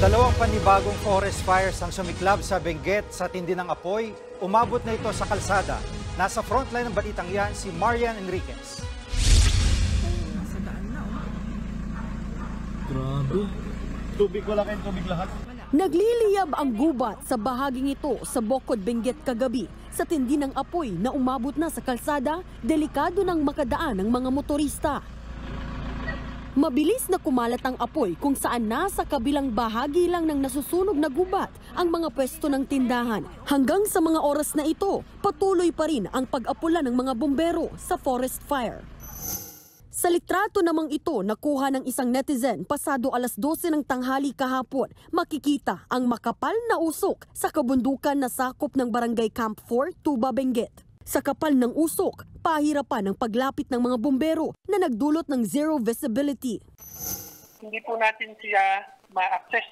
Dalawang panibagong forest fires ang sumiklab sa Benguet sa tindi ng apoy. Umabot na ito sa kalsada. Nasa frontline ng balitang yan si Marian Enriquez. Grabe. Tubig, wala kayong tubig lahat. Nagliliyab ang gubat sa bahaging ito sa Bocod, Benguet kagabi. Sa tindi ng apoy na umabot na sa kalsada, delikado nang makadaan ng mga motorista. Mabilis na kumalat ang apoy kung saan nasa kabilang bahagi lang ng nasusunog na gubat ang mga pwesto ng tindahan. Hanggang sa mga oras na ito, patuloy pa rin ang pag-apula ng mga bumbero sa forest fire. Sa litrato namang ito nakuha ng isang netizen pasado alas 12 ng tanghali kahapon, makikita ang makapal na usok sa kabundukan na sakop ng Barangay Camp 4, Tuba, Benguet. Sa kapal ng usok, pahirapan ang paglapit ng mga bumbero na nagdulot ng zero visibility. Hindi po natin siya ma-access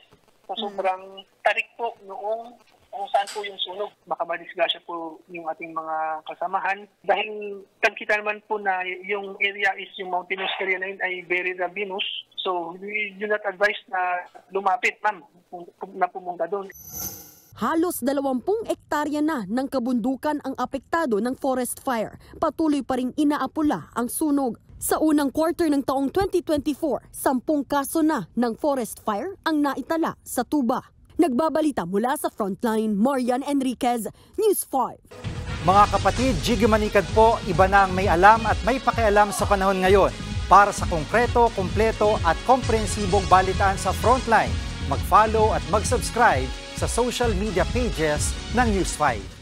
sa sobrang tarik po noong kung saan po yung sunog. Baka madisgrasya po yung ating mga kasamahan. Dahil kita naman po na yung area is yung mountainous area na yun ay very ravinous. So we do not advise na lumapit, ma'am, na pumunta doon. Halos 20 ektarya na ng kabundukan ang apektado ng forest fire. Patuloy pa ring inaapula ang sunog. Sa unang quarter ng taong 2024, 10 kaso na ng forest fire ang naitala sa Tuba. Nagbabalita mula sa Frontline, Marian Enriquez, News 5. Mga kapatid, Jiggy Manikad po, iba na ang may alam at may pakialam sa panahon ngayon. Para sa konkreto, kumpleto at komprehensibong balitaan sa Frontline, mag-follow at mag-subscribe sa social media pages ng News 5.